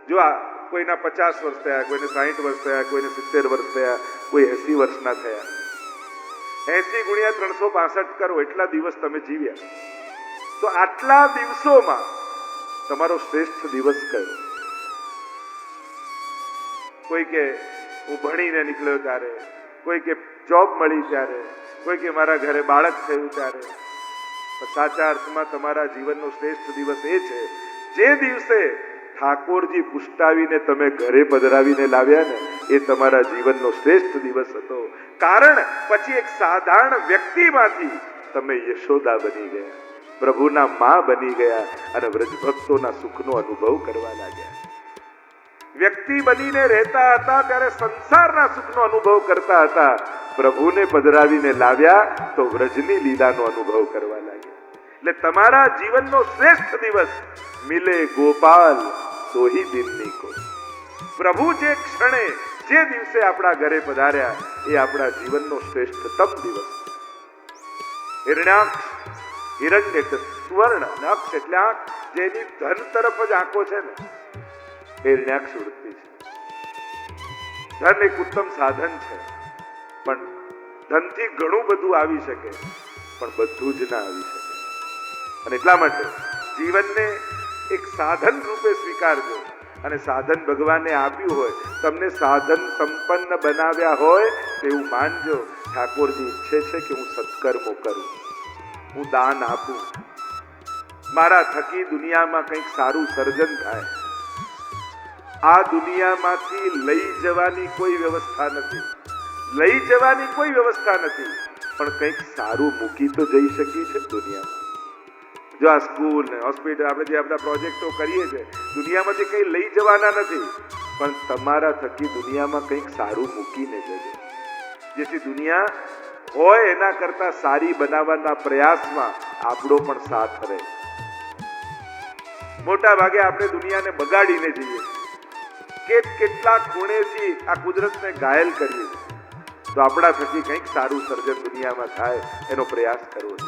જો આ કોઈના 50 વર્ષ થયા, કોઈને 60 વર્ષ થયા, કોઈને 70 વર્ષ થયા, કોઈ 80 વર્ષના થયા. 80 ગુણ્યા 365 કરો એટલા દિવસ તમે જીવ્યા. તો આટલા દિવસોમાં તમારો શ્રેષ્ઠ દિવસ કયો? કોઈ કે હું ભણીને નીકળ્યો ત્યારે, કોઈ કે જોબ મળી ત્યારે, કોઈ કે મારા ઘરે બાળક થયું ત્યારે. સાચા અર્થમાં તમારા જીવનનો શ્રેષ્ઠ દિવસ એ છે જે દિવસે ઠાકોરજી પુષ્ટાવીને તમે ઘરે પધરાવીને લાવ્યા ને, એ તમારા જીવનનો શ્રેષ્ઠ દિવસ હતો. કારણ પછી એક સાધારણ વ્યક્તિમાંથી તમે યશોદા બની ગયા, પ્રભુના માં બની ગયા અને વ્રજ ભક્તોના સુખનો અનુભવ કરવા લાગ્યા. વ્યક્તિ બનીને રહેતા હતા ત્યારે સંસારના સુખનો અનુભવ કરતા હતા. પ્રભુને પધરાવીને લાવ્યા તો વ્રજની લીલાનો અનુભવ કરવા લાગ્યા. એટલે તમારા જીવનનો શ્રેષ્ઠ દિવસ મિલે ગોપાલ તો ही દિનની કો. પ્રભુ જે ક્ષણે જે દિવસે આપણા ઘરે પધાર્યા એ આપણા જીવનનો શ્રેષ્ઠતમ દિવસ. હિરણ્યાક્ષ, હિરણ્ય એટલે સુવર્ણ, નક્ષ એટલે આંખ, જેની ધન તરફ જ આંખો છે ને, હિરણ્યાક્ષ વૃત્તિ છે. ધન એક ઉત્તમ સાધન છે, પણ ધનથી ઘણું બધું આવી શકે, પણ બધું જ ના આવી શકે. અને એટલા માટે જીવનને એક સાધન રૂપે સ્વીકારજો. અને સાધન ભગવાને આપ્યું હોય, તમને સાધન સંપન્ન બનાવ્યા હોય તેવું માનજો. ઠાકોરજી ઈચ્છે છે કે હું સત્કર્મો કરું, હું દાન આપું, મારા થકી દુનિયામાં કંઈક સારું સર્જન થાય. આ દુનિયામાંથી લઈ જવાની કોઈ વ્યવસ્થા નથી, લઈ જવાની કોઈ વ્યવસ્થા નથી, પણ કંઈક સારું મૂકી તો જઈ શકી છે દુનિયામાં. જો આ સ્કૂલ ને હોસ્પિટલ, આપણે જે બધા પ્રોજેક્ટો કરીએ છીએ, દુનિયામાંથી કંઈ લઈ જવાના નથી, પણ તમારા થકી દુનિયામાં કંઈક સારું મૂકીને જજો, જેથી દુનિયા હોય એના કરતા સારી બનાવવાના પ્રયાસમાં આપણો પણ સાથ રહે. મોટા ભાગે આપણે દુનિયાને બગાડીને જઈએ, કેટલા ખૂણેથી આ કુદરતને ઘાયલ કરીએ. તો આપણા થકી કંઈક સારું સર્જન દુનિયામાં થાય એનો પ્રયાસ કરવો છે.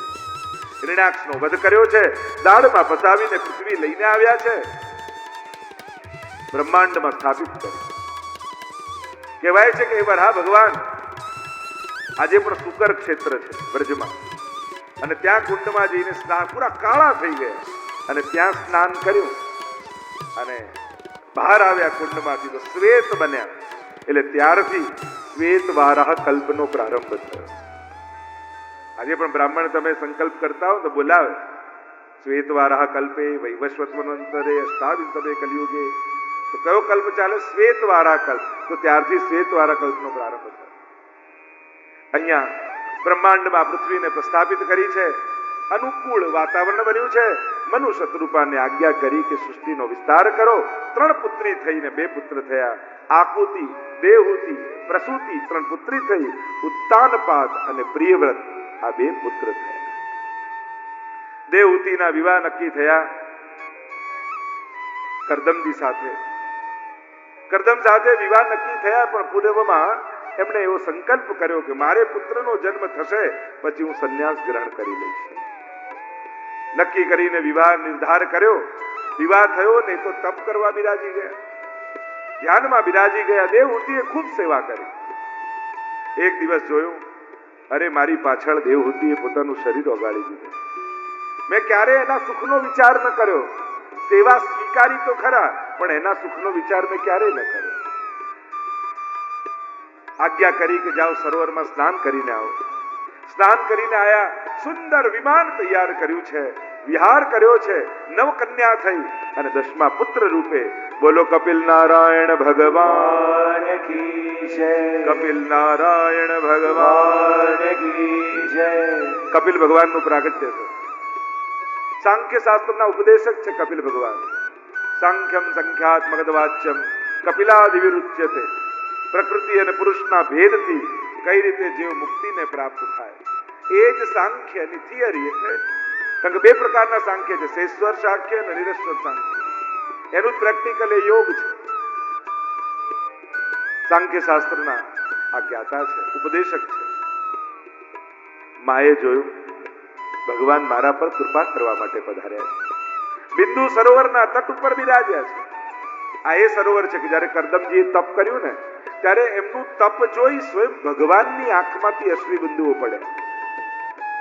હિરણ્યાક્ષનો વધ કર્યો છે, દાળમાં ફસાવીને પૃથ્વી લઈને આવ્યા છે, બ્રહ્માંડમાં સ્થાપિત કર્યું. કહેવાય છે કે વરાહ ભગવાન આજે પણ સુકર ક્ષેત્ર છે વ્રજમાં, અને ત્યાં કુંડમાં જઈને સ્નાન, પૂરા કાળા થઈ ગયા અને ત્યાં સ્નાન કર્યું અને બહાર આવ્યા કુંડમાંથી તો શ્વેત બન્યા. એટલે ત્યારથી શ્વેત વારાહ કલ્પનો પ્રારંભ થયો. આજે પણ બ્રાહ્મણ તમે સંકલ્પ કરતા હો તો બોલાવે, શ્વેત વારાહ કલ્પે વૈવસ્વતમનંતરે અષ્ટાવિંશતે કલિયુગે. તો કયો કલ્પ ચાલે? શ્વેત વારાહ કલ્પ. તો ત્યારથી શ્વેત વારાહ કલ્પનો પ્રારંભ થયો. અહીંયા બ્રહ્માંડમાં પૃથ્વીને પ્રસ્થાપિત કરી છે, અનુકૂળ વાતાવરણ બન્યું છે. મનુ શત્રુપાને આજ્ઞા કરી કે સૃષ્ટિનો વિસ્તાર કરો. 3 પુત્રી થઈને 2 પુત્ર થયા. આકુતિ, દેવહૂતિ, પ્રસૂતિ 3 પુત્રી થઈ. ઉત્તાનપાદ અને પ્રિયવ્રત આ 2 પુત્ર થયા. દેવહૂતિના વિવાહ નક્કી થયા કરદમજી સાથે. કરદમ સાથે વિવાહ નક્કી થયા, પણ પૂર્વમાં એમણે એવો સંકલ્પ કર્યો કે મારે પુત્રનો જન્મ થશે પછી હું સંન્યાસ ગ્રહણ કરી લઈશ. નક્કી કરીને વિવાહ નિર્ધાર કર્યો. વિવાહ થયો ને તો તપ કરવા બિરાજી ગયા, ધ્યાનમાં બિરાજી ગયા. દેવહૂતિએ ખૂબ સેવા કરી. એક દિવસ જોયું, અરે મારી પાછળ દેવહૂતિએ પોતાનું શરીર ઓગાળી દીધું. મેં ક્યારે એના સુખનો વિચાર ન કર્યો. સેવા સ્વીકારી તો ખરા, પણ એના સુખનો વિચાર મેં ક્યારેય ન કર્યો. આજ્ઞા કરી કે જાઓ સરોવરમાં સ્નાન કરીને આવો. સ્નાન કરીને આયા, સુંદર વિમાન તૈયાર કર્યું છે, વિહાર કર્યો છે, 9 કન્યા થઈ અને 10મા પુત્ર રૂપે બોલો કપિલ નારાયણ ભગવાન કી જય. કપિલ નારાયણ ભગવાન કી જય. કપિલ ભગવાનનું પ્રાગટ્ય છે. સાંખ્ય શાસ્ત્રના ઉપદેશક છે કપિલ ભગવાન. સાંખ્યમ સંખ્યાત્મક વાચ્યમ કપિલાદિ વિરુચ્યતે. પ્રકૃતિ અને પુરુષના ભેદથી કઈ રીતે જીવ મુક્તિને પ્રાપ્ત થાય, એ જ સાંખ્યની થિયરી. એટલે કારણ કે 2 પ્રકારના સાંખ્ય છે, શેશ્વર સાંખ્ય અને નિરશ્વર સાંખ્ય. એનું જ પ્રેક્ટિકલ એ યોગ છે. સાંખ્ય શાસ્ત્રના આ જ્ઞાતા છે, ઉપદેશક છે. માએ જોયું ભગવાન મારા પર કૃપા કરવા માટે પધાર્યા છે. બિંદુ સરોવરના તટ ઉપર બિરાજ્યા છે. આ એ સરોવર છે કે જ્યારે કરદમજીએ તપ કર્યું ને ત્યારે એમનું તપ જોઈ સ્વયં ભગવાનની આંખમાંથી અશ્વિ બિંદુઓ પડ્યા,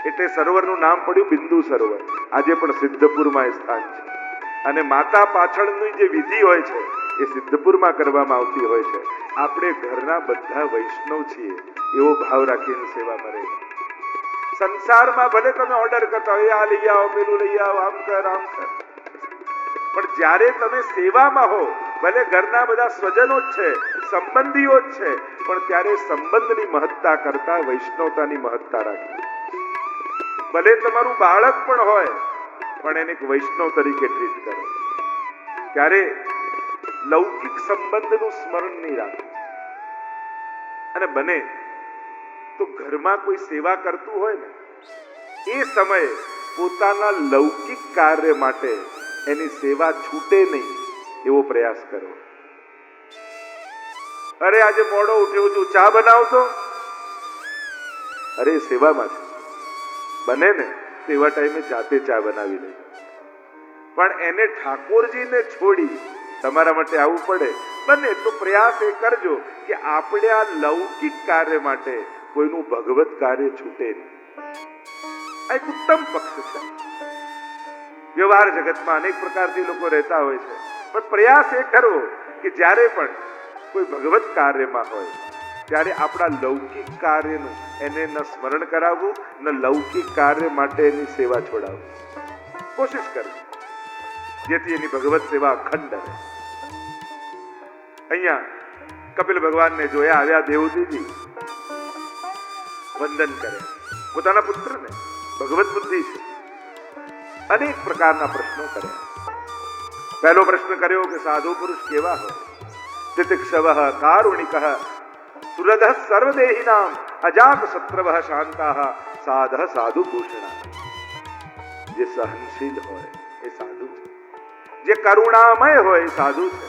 એટલે સરોવરનું નામ પડ્યું બિંદુ સરોવર. આજે પણ સિદ્ધપુરમાં એ સ્થાન છે. અને માતા પાછળની જે વિધિ હોય છે એ સિદ્ધપુરમાં કરવામાં આવતી હોય છે. આપણે ઘરના બધા વૈષ્ણવ છીએ એવો ભાવ રાખીને સેવામાં રહે. સંસારમાં ભલે તમે ઓર્ડર કરતા હોય, આ લઈ આવો, પેલું લઈ આવો, આમ કર આમ કર, પણ જ્યારે તમે સેવામાં હો, ભલે ઘરના બધા સ્વજનો જ છે, સંબંધીઓ જ છે, પણ ત્યારે સંબંધની મહત્તા કરતા વૈષ્ણવતાની મહત્તા રાખી. ભલે તમારું બાળક પણ હોય પણ એને એક વૈષ્ણવ તરીકે ટ્રીટ કરો. ત્યારે લૌકિક સંબંધનું સ્મરણ નહીં રાખો. અને બને તો ઘરમાં કોઈ સેવા કરતું હોય ને એ સમયે પોતાના લૌકિક કાર્ય માટે એની સેવા છૂટે નહીં એવો પ્રયાસ કરો. અરે આજે મોડો ઉઠ્યો છું, ચા બનાવતો. અરે સેવામાં છે, બને ને તેવા ટાઈમે જાતે ચા બનાવી લેજો. પણ એને ઠાકોરજીને છોડી તમારા માટે આવવું પડે, બને તો પ્રયાસ એ કરજો કે આપણે આ લૌકિક કાર્ય માટે કોઈનું ભગવત કાર્ય છૂટે નહીં. આ એક ઉત્તમ પક્ષ છે. વ્યવહાર જગતમાં અનેક પ્રકારથી લોકો રહેતા હોય છે, પણ પ્રયાસ એ કરવો કે જ્યારે પણ કોઈ ભગવત કાર્યમાં હોય ત્યારે આપણા લૌકિક કાર્યનું એને ન સ્મરણ કરાવવું, ન લૌકિક કાર્ય માટે એની સેવા છોડાવવું. કોશિશ કરવી જેથી એની ભગવત સેવા અખંડ રહે. અહીંયા કપિલ ભગવાનને જોયા આવ્યા દેવતીજી વંદન કરે પોતાના પુત્રને. ભગવત બુદ્ધિ છે. અનેક પ્રકારના પ્રશ્નો કર્યા. પહેલો પ્રશ્ન કર્યો કે સાધુ પુરુષ કેવા હોય? તિતિક્ષવઃ કારુણિકઃ સુરદઃ સર્વદેહિનામ અજાત શત્રવઃ શાંતાઃ સાધઃ સાધુ ભૂષણા. જે સહનશીલ હોય એ સાધુ છે, જે કરુણામય હોય એ સાધુ છે.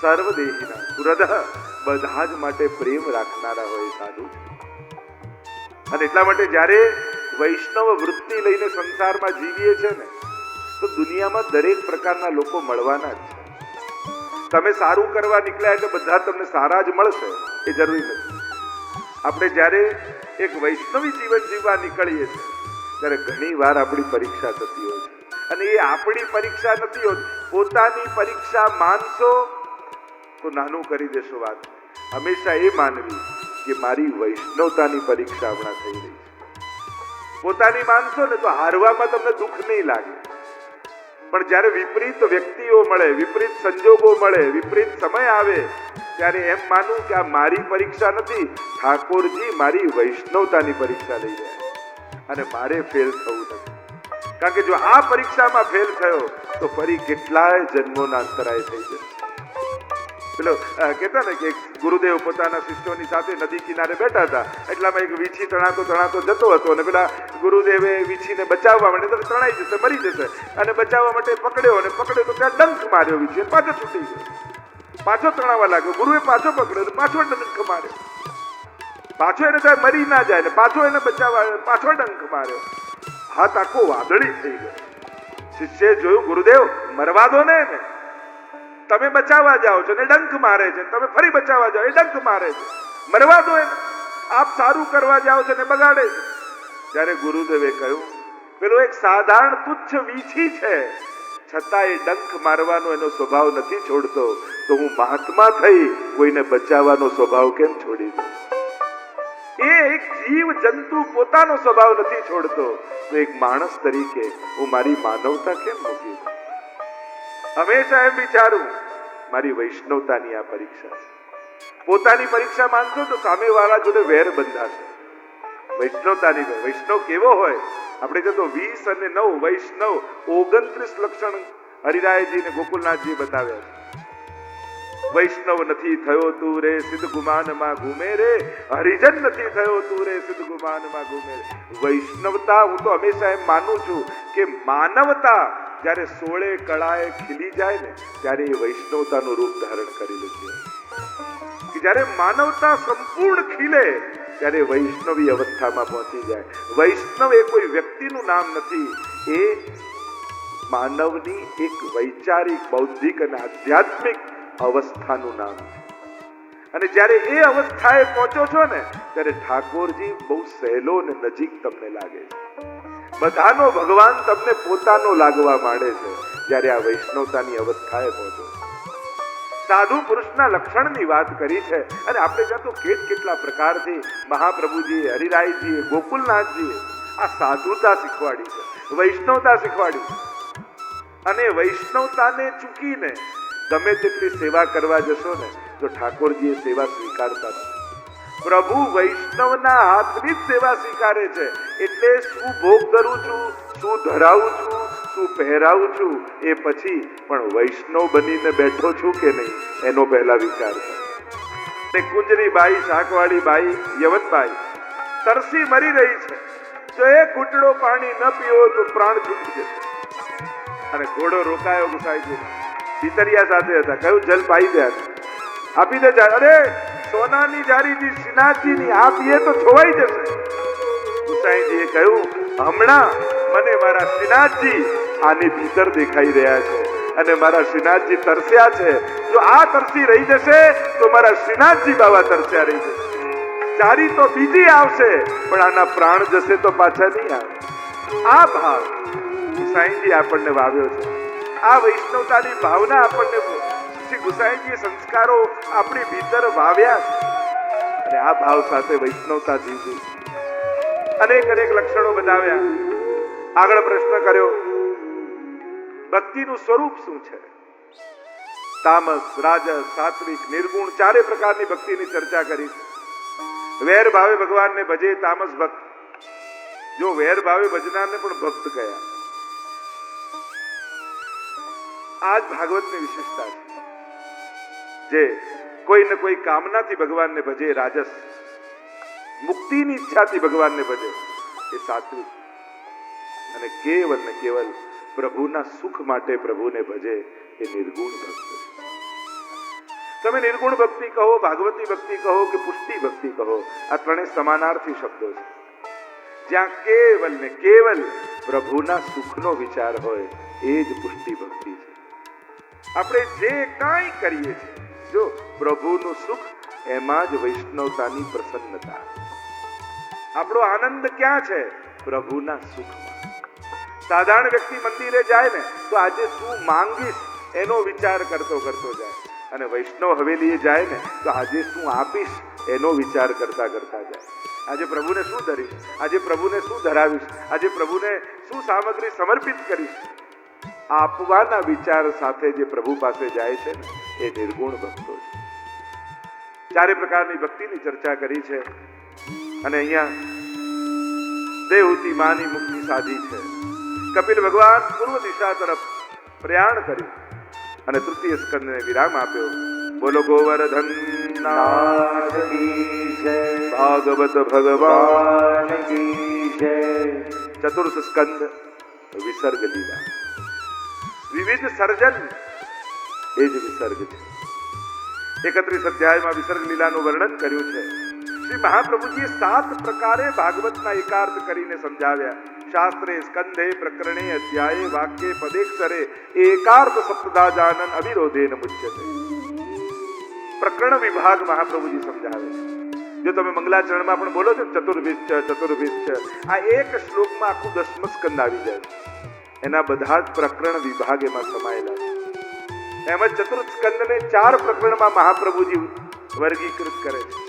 સર્વદેહિનામ સુરદઃ બધા જ માટે પ્રેમ રાખનારા હોય એ સાધુ છે. અને એટલા માટે જ્યારે વૈષ્ણવ વૃત્તિ લઈને સંસારમાં જીવીએ છે ને તો દુનિયામાં દરેક પ્રકારના લોકો મળવાના જ છે. તમે સારું કરવા નીકળ્યા એટલે બધા તમને સારા જ મળશે એ જરૂરી નથી. આપણે જ્યારે એક વૈષ્ણવી જીવન જીવવા નીકળીએ છીએ ત્યારે ઘણી વાર આપણી પરીક્ષા થતી હોય છે. અને એ આપણી પરીક્ષા નથી હોતી. પોતાની પરીક્ષા માનશો તો નાનું કરી દેશો વાત. હંમેશા એ માનવી કે મારી વૈષ્ણવતાની પરીક્ષા હમણાં થઈ રહી છે. પોતાની માનશો ને તો હારવામાં તમને દુઃખ નહીં લાગે, પણ જ્યારે વિપરીત વ્યક્તિઓ મળે, વિપરીત સંજોગો મળે, વિપરીત સમય આવે ત્યારે એમ માનું કે આ મારી પરીક્ષા નથી, ઠાકોરજી મારી વૈષ્ણવતાની પરીક્ષા લઈ રહ્યા અને મારે ફેલ થવું નથી. કારણ કે જો આ પરીક્ષામાં ફેલ થયો તો ફરી કેટલાય જન્મોના અંતરાય થઈ જશે. પેલો કહેતા ને કે ગુરુદેવ પોતાના શિષ્યોની સાથે નદી કિનારે બેઠા હતા, એટલામાં એક વીછી તણાતો તણાતો જતો હતો અને પેલા ગુરુદેવે વીછીને બચાવવા માટે તો તણાઈ જશે, મરી જશે, અને બચાવવા માટે પકડ્યો અને પકડ્યો તો ત્યાં ડંખ માર્યો વીછી, પાછો છૂટી ગયો, પાછો તણાવા લાગ્યો. ગુરુએ પાછો પકડ્યો, પાછો ડંખ માર્યો, પાછો એને સાહેબ મરી ના જાય ને પાછો એને બચાવવા, પાછો ડંખ માર્યો. હાથ આખો વાદળી થઈ ગયો. શિષ્યએ જોયું, ગુરુદેવ મરવા દો ને એને, તમે બચાવવા જાઓ છો ને ડંખ મારે છે, તમે ફરી બચાવવા જાઓ એ ડંખ મારે છે, મરવા દો એને, આપ સારું કરવા જાઓ છો ને બગાડે છે. ત્યારે ગુરુદેવે કહ્યું, પેલો એક સાધારણ તુચ્છ વીછી છે, છતાં એ ડંખ મારવાનો એનો સ્વભાવ નથી છોડતો, તો હું મહાત્મા થઈ કોઈને બચાવવાનો સ્વભાવ કેમ છોડી દઉં? એ એક જીવ જંતુ પોતાનો સ્વભાવ નથી છોડતો, તો એક માણસ તરીકે હું મારી માનવતા કેમ મૂકી દઉં? હંમેશા એમ વિચારું, મારી વૈષ્ણવતાની આ પરીક્ષા છે. પોતાની પરીક્ષા માનશો તો સામેવાળા જોડે વેર બંધાશે. વૈષ્ણવતાની વૈષ્ણવ કેવો હોય? આપણે કહેતો 20 અને 9 વૈષ્ણવ 29 લક્ષણ હરિરાયજી ને ગોકુલનાથજી બતાવ્યા છે. વૈષ્ણવ નથી થયો તું રે સિદ્ધ ગુમાનમાં ઘૂમે રે, હરિજન નથી થયો તું રે સિદ્ધ ગુમાનમાં ઘૂમે રે. વૈષ્ણવતા હું તો હંમેશા એમ માનું છું કે માનવતા જ્યારે 16 કળાએ ખીલી જાય ને ત્યારે એ વૈષ્ણવતાનું રૂપ ધારણ કરી લે છે. કે જ્યારે માનવતા સંપૂર્ણ ખીલે ત્યારે વૈષ્ણવી અવસ્થામાં પહોંચી જાય. વૈષ્ણવ એ કોઈ વ્યક્તિનું નામ નથી, એ માનવની એક વૈચારિક, બૌદ્ધિક અને આધ્યાત્મિક અવસ્થાનું નામ છે. અને જ્યારે એ અવસ્થાએ પહોંચો છો ને ત્યારે ઠાકોરજી બહુ સહેલો અને નજીક તમને લાગે છે. બધાનો ભગવાન તમને પોતાનો લાગવા માંડે છે જ્યારે આ વૈષ્ણવતાની અવસ્થાએ પહોંચો. સાધુ પુરુષના લક્ષણની વાત કરી છે અને આપણે ત્યાં તો કેટલા પ્રકારથી મહાપ્રભુજીએ, હરિરાયજીએ, ગોકુલનાથજીએ આ સાધુતા શીખવાડી છે, વૈષ્ણવતા શીખવાડી છે. અને વૈષ્ણવતાને ચૂકીને ગમે તેટલી સેવા કરવા જશો ને તો ઠાકોરજી એ સેવા સ્વીકારતા નથી. પ્રભુ વૈષ્ણવના હાથની જ સેવા સ્વીકારે છે. એટલે શું ભોગ કરું છું, શું ધરાવું છું, શું પહેરાવું છું એ પછી, પણ વૈષ્ણવ બનીને બેઠો છું કે નહીં એનો પહેલા વિચાર કરો. કુંજરી બાઈ, શાકવાળી બાઈ, યવનબાઈ તરસી મરી રહી છે. જો એક ઘૂંટડો પાણી ન પીવો તો પ્રાણ છૂટી જશે. અને ઘોડો રોકાયો ગુસાઈજી પિતરિયા સાથે હતા. કહ્યું જલ પાઈ દે, આપી દે. અરે સોનાની જારીજી શ્રીનાથજીની આ પીએ તો છોવાઈ જશે. ગુસાઈજીએ કહ્યું હમણાં મને મારા શ્રીનાથજી આની ભીતર દેખાઈ રહ્યા છે અને મારા શ્રીનાથજી તરસ્યા છે. જો આ તરસી રહી જશે તો મારા શ્રીનાથજી બાવા તરસ્યા રહી જશે. જારી તો બીજી આવશે પણ આના પ્રાણ જશે તો પાછા નહીં આવે. આ ભાવ ગુસાઈજી આપણને વાવ્યો છે. આ વૈષ્ણવતાની ભાવના આપણને શ્રી ગુસાઈજી સંસ્કારો આપણી ભીતર વાવ્યા છે અને આ ભાવ સાથે વૈષ્ણવતા જીવવી. અનેક લક્ષણો બતાવ્યા. આગળ પ્રશ્ન કર્યો ભક્તિનું સ્વરૂપ શું છે? તામસ, રાજસ, સાત્વિક, નિર્ગુણ ચારે પ્રકારની ભક્તિની ચર્ચા કરી. વેર ભાવે ભગવાનને ભજે તામસ ભક્ત. જો વેર ભાવે ભજનારને પણ ભક્ત કયા. આજ ભાગવતની વિશેષતા છે. જે કોઈ ને કોઈ કામનાથી ભગવાનને ભજે રાજસ, મુક્તિની ઈચ્છાથી ભગવાનને ભજે એ સાત્વિક, અને કેવલ ને કેવલ પ્રભુના સુખ માટે પ્રભુને ભજે એ નિર્ગુણ ભક્ત. તમે નિર્ગુણ ભક્તિ કહો, ભાગવતી ભક્તિ કહો કે પુષ્ટિ ભક્તિ કહો, આ ત્રણેય સમાનાર્થી શબ્દો છે. જ્યાં કેવલ ને કેવલ પ્રભુના સુખનો વિચાર હોય એ જ પુષ્ટિ ભક્તિ છે. આપણે જે કાંઈ કરીએ છીએ જો પ્રભુનું સુખ, એમાં જ વૈષ્ણવતાની પ્રસન્નતા. આપણો આનંદ ક્યાં છે? પ્રભુના સુખમાં. સાધારણ વ્યક્તિ મંદિરે જાય ને તો આજે શું માંગીશ એનો વિચાર કરતો જાય, અને વૈષ્ણવ હવેલીએ જાય ને તો આજે શું આપીશ એનો વિચાર કરતા જાય. આજે પ્રભુને શું ધરીશ, આજે પ્રભુને શું ધરાવીશ, આજે પ્રભુને શું સામગ્રી સમર્પિત કરીશ, આપવાના વિચાર સાથે જે પ્રભુ પાસે જાય છે ને એ નિર્ગુણ ભક્તો છે. ચારે પ્રકારની ભક્તિની ચર્ચા કરી છે અને અહીંયા દેવહૂતિ માની મુક્તિ સાધી છે. કપિલ ભગવાન પૂર્વ દિશા તરફ પ્રયાણ કર્યું અને તૃતીય સ્કંદને વિરામ આપ્યો. બોલો ગોવર્ધન નાથ કી જય, ભાગવત ભગવાન કી જય. ચતુર્થ સ્કંદ વિસર્ગ લીલા. વિવિધ સર્જન એ જ વિસર્ગ છે. 31 અધ્યાયમાં વિસર્ગ લીલાનું વર્ણન કર્યું છે. શ્રી મહાપ્રભુજીએ 7 પ્રકારે ભાગવતના એકાર્થ કરીને સમજાવ્યા. શાસ્ત્રે, સ્કંધે, પ્રકરણે, અધ્યાયે, વાક્યે, પદેક્ષરે એકાર્થ સપ્તધા જાનન અવિરોધેન મુચ્યતે. પ્રકરણ વિભાગ મહાપ્રભુજી સમજાવે છે. જો તમે મંગલાચરણમાં પણ બોલો છો ચતુર્ભિશ્ચ, આ એક શ્લોકમાં આખું 10મો સ્કંદ આવી જાય છે. એના બધા જ પ્રકરણ વિભાગ એમાં સમાયેલા છે. એમ જ ચતુર્થ સ્કંદને 4 પ્રકરણમાં મહાપ્રભુજી વર્ગીકૃત કરે છે.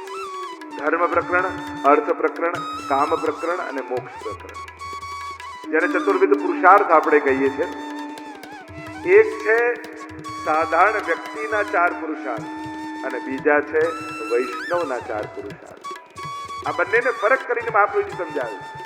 ધર્મ પ્રકરણ, અર્થ પ્રકરણ, કામ પ્રકરણ અને મોક્ષ પ્રકરણ. જ્યારે ચતુર્વિધ પુરુષાર્થ આપણે કહીએ છીએ, એક છે સાધારણ વ્યક્તિના 4 પુરુષાર્થ અને બીજા છે વૈષ્ણવના 4 પુરુષાર્થ. આ બંનેને ફરક કરીને મહાપ્રભુજી સમજાવે છે.